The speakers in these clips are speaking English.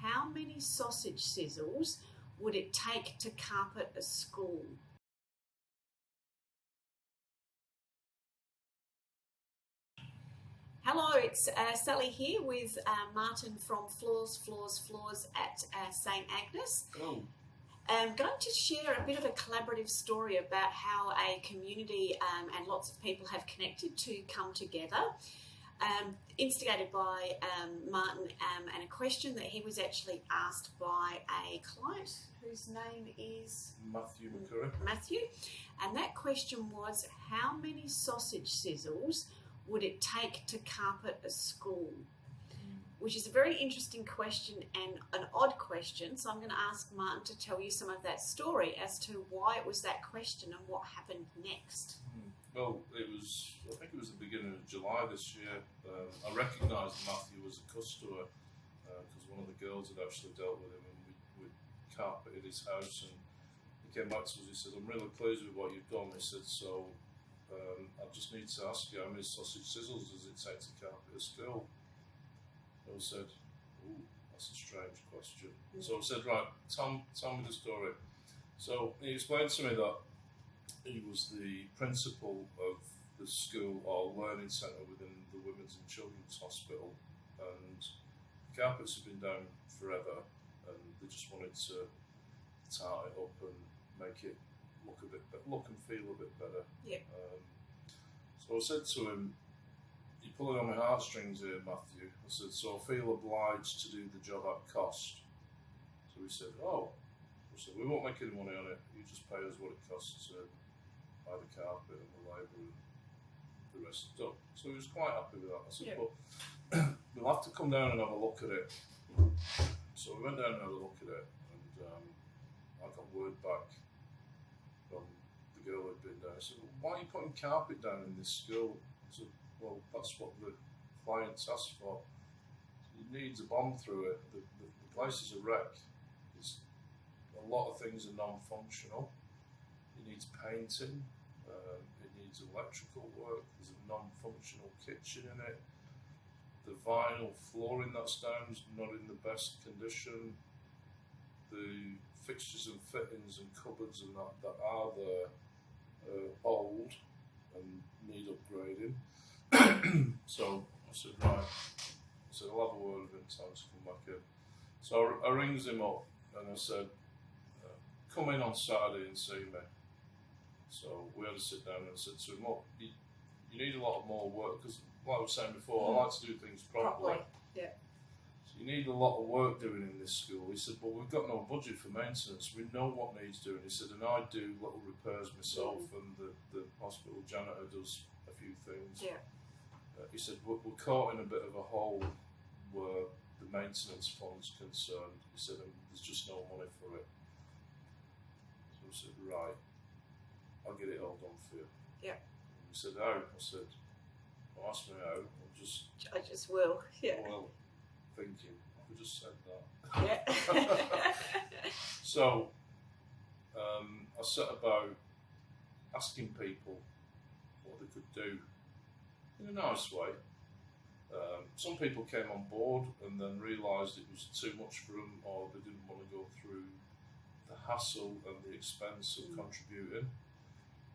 how many sausage sizzles would it take to carpet a school? Hello, it's Sally here with Martin from Floors at St Agnes. Hello. I'm going to share a bit of a collaborative story about how a community and lots of people have connected to come together, instigated by Martin, and a question that he was actually asked by a client whose name is Matthew McCurry. Matthew, and that question was, how many sausage sizzles would it take to carpet a school? Which is a very interesting question and an odd question. So I'm going to ask Martin to tell you some of that story as to why it was that question and what happened next. Well, I think it was the beginning of July this year. I recognised Matthew as a customer because one of the girls had actually dealt with him, and we carpeted his house, and he came back to us. He said, "I'm really pleased with what you've done." He said, "So I just need to ask you, how many sausage sizzles does it take to carpet a school?" I said, "Ooh, that's a strange question." So I said, "Right, tell me the story." So he explained to me that he was the principal of the school or learning centre within the Women's and Children's Hospital, and the carpets have been down forever, and they just wanted to tart it up and make it look and feel a bit better. Yeah. So I said to him, "You're pulling on my heartstrings here, Matthew." I said, "So I feel obliged to do the job at cost." So he said, "Oh," I said, "We won't make any money on it. You just pay us what it costs to buy the carpet and the labour and the rest of the stuff." So he was quite happy with that. I said, "But we'll have to come down and have a look at it." So we went down and had a look at it, and I got word back from the girl who'd been down. I said, "Well, why are you putting carpet down in this school?" I said, "Well, that's what the clients asked for. It needs a bomb through it. The place is a wreck. A lot of things are non-functional. It needs painting. It needs electrical work. There's a non-functional kitchen in it. The vinyl flooring that's down is not in the best condition. The fixtures and fittings and cupboards and that are there old and need upgrading." So I said, "Right." I said, "I'll have a word with him, time to come back in." So I rings him up and I said, "Come in on Saturday and see me." So we had to sit down, and I said to him, "Look, you need a lot more work, because like I was saying before, I like to do things properly. Yeah. So you need a lot of work doing in this school." He said, "But we've got no budget for maintenance. We know what needs doing." He said, "And I do little repairs myself, and the hospital janitor does a few things." Yeah. He said, we're caught in a bit of a hole where the maintenance fund's concerned." He said, "And there's just no money for it." So I said, "Right, I'll get it all done for you." Yeah. And he said, "How?" I said, "Well, ask me how. I just will. Yeah. Well, thinking, I could just said that. Yeah. So I set about asking people what they could do in a nice way. Some people came on board and then realised it was too much for them, or they didn't want to go through the hassle and the expense of contributing.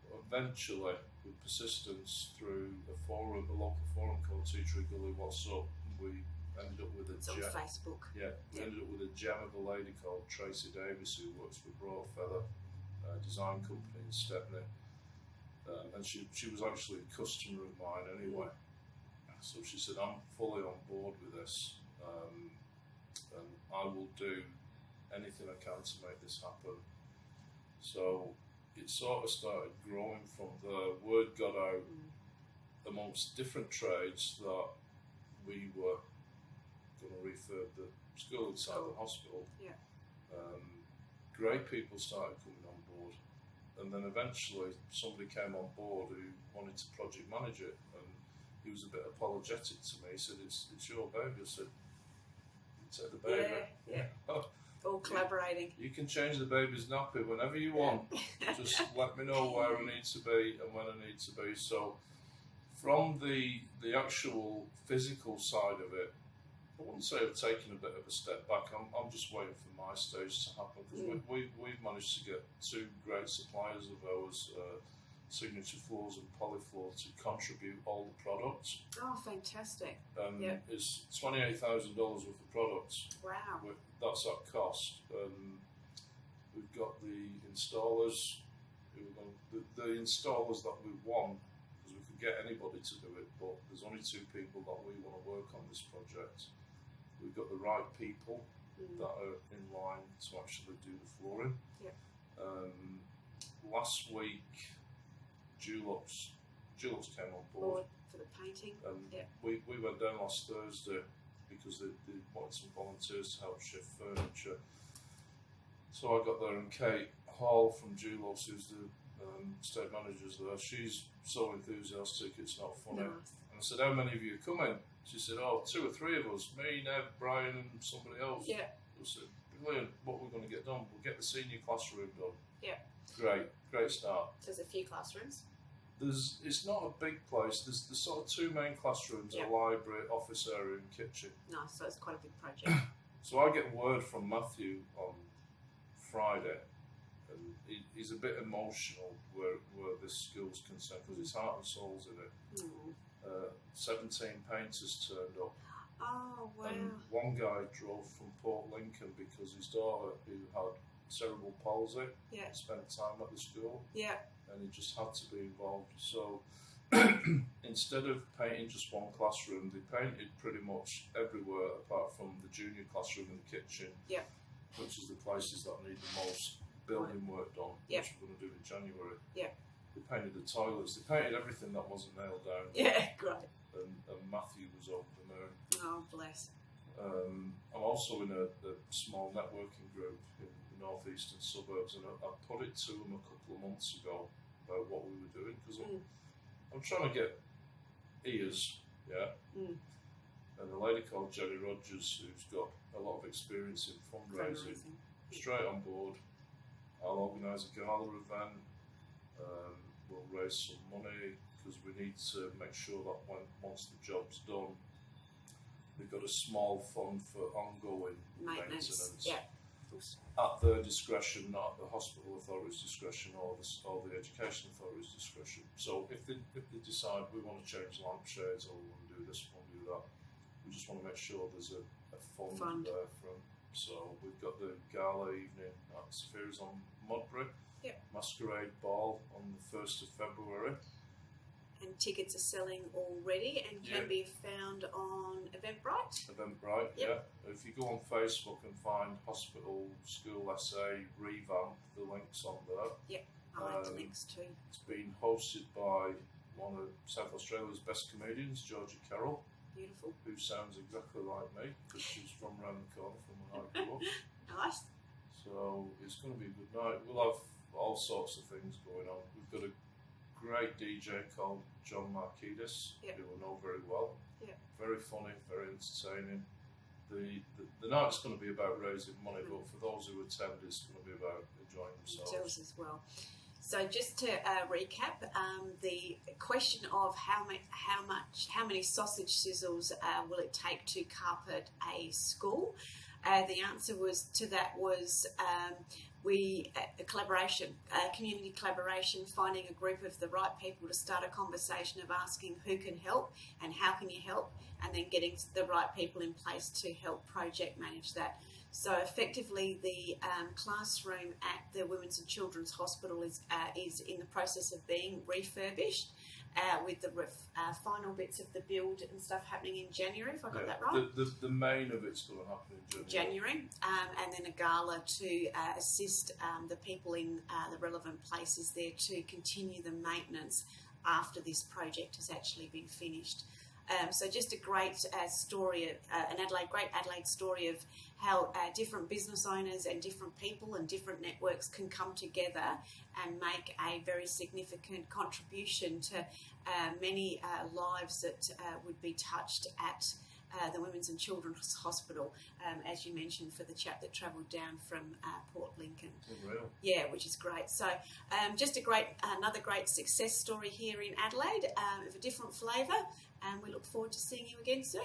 But eventually, with persistence through a local forum called Teacher Gully What's Up, we ended up with It's on Facebook. Yeah, we ended up with a gem of a lady called Tracy Davis, who works for Broadfeather Design Company in Stepney. And she was actually a customer of mine anyway. So she said, "I'm fully on board with this, and I will do anything I can to make this happen." So it sort of started growing from there. Word got out amongst different trades that we were going to refurb the school inside the hospital. Yeah. Great people started coming on board, and then eventually somebody came on board who wanted to project manage it, and he was a bit apologetic to me. He said, it's your baby." I said, "You take the baby." Yeah. All collaborating. You can change the baby's nappy whenever you want. Just let me know where I need to be and when I need to be. So from the actual physical side of it, I wouldn't say I've taken a bit of a step back. I'm just waiting for my stage to happen, because we've managed to get two great suppliers of ours, Signature Floors and Polyfloor, to contribute all the products. Oh, fantastic. It's $28,000 worth of products. Wow. That's our cost. We've got the installers, the installers that we want, because we could get anybody to do it, but there's only two people that we want to work on this project. We've got the right people that are in line to actually do the flooring. Yeah. Last week, Dulux came on board for the painting. We went down last Thursday because they wanted some volunteers to help shift furniture. So I got there, and Kate Hall from Dulux, who's the state manager there, she's so enthusiastic, it's not funny. Nice. And I said, how many of you are coming? She said, oh, 2 or 3 of us, me, Ned, Brian and somebody else. Yeah. I said, brilliant, what we're going to get done, we'll get the senior classroom done. Yeah. Great start. So there's a few classrooms. It's not a big place, there's sort of 2 main classrooms, a library, office area and kitchen. Nice, so it's quite a big project. So I get word from Matthew on Friday, and he's a bit emotional where this school's concerned, because his heart and soul's in it. 17 painters turned up. Oh, wow. And one guy drove from Port Lincoln because his daughter, who had cerebral palsy, spent time at the school. Yeah. And he just had to be involved. So instead of painting just one classroom, they painted pretty much everywhere apart from the junior classroom and the kitchen, which is the places that need the most building work done, which we're going to do in January. Yeah. They painted the toilets, they painted everything that wasn't nailed down. Yeah, great. And Matthew was over the moon. Oh, bless. I'm also in a small networking group in the northeastern suburbs, and I put it to them a couple of months ago about what we were doing, because I'm trying to get ears, and a lady called Jenny Rogers, who's got a lot of experience in fundraising, straight on board. I'll organise a gala event. We'll raise some money, because we need to make sure that once the job's done, we've got a small fund for ongoing maintenance. At their discretion, not at the hospital authority's discretion or the education authority's discretion. So if they decide we want to change lampshades, or we want to do this, we want to do that, we just want to make sure there's a fund there for them. So we've got the gala evening at Spheres on Mudbury. Masquerade Ball on the 1st of February. And tickets are selling already and can be found on Eventbrite. Eventbrite, If you go on Facebook and find Hospital School SA Revamp, the link's on there. I like the links too. It's been hosted by one of South Australia's best comedians, Georgie Carroll. Beautiful. Who sounds exactly like me, because she's from around the corner from when I grew up. Nice. So it's going to be a good night. We'll have all sorts of things going on. We've got a great DJ called John Markidis, who I know very well. Very funny, very entertaining. The night's going to be about raising money, but for those who attend, it's going to be about enjoying themselves as well. So just to recap, the question of how many sausage sizzles will it take to carpet a school? The answer was a collaboration, community collaboration, finding a group of the right people to start a conversation of asking who can help and how can you help, and then getting the right people in place to help project manage that. So effectively, the classroom at the Women's and Children's Hospital is in the process of being refurbished, with the final bits of the build and stuff happening in January, if I got that right. The main of it's going to happen in January. And then a gala to assist the people in the relevant places there to continue the maintenance after this project has actually been finished. So just a great story, great Adelaide story of how different business owners and different people and different networks can come together and make a very significant contribution to many lives that would be touched at the Women's and Children's Hospital, as you mentioned, for the chap that travelled down from Port Lincoln. Oh, real? Yeah, which is great. So just another great success story here in Adelaide of a different flavour, and we look forward to seeing you again soon.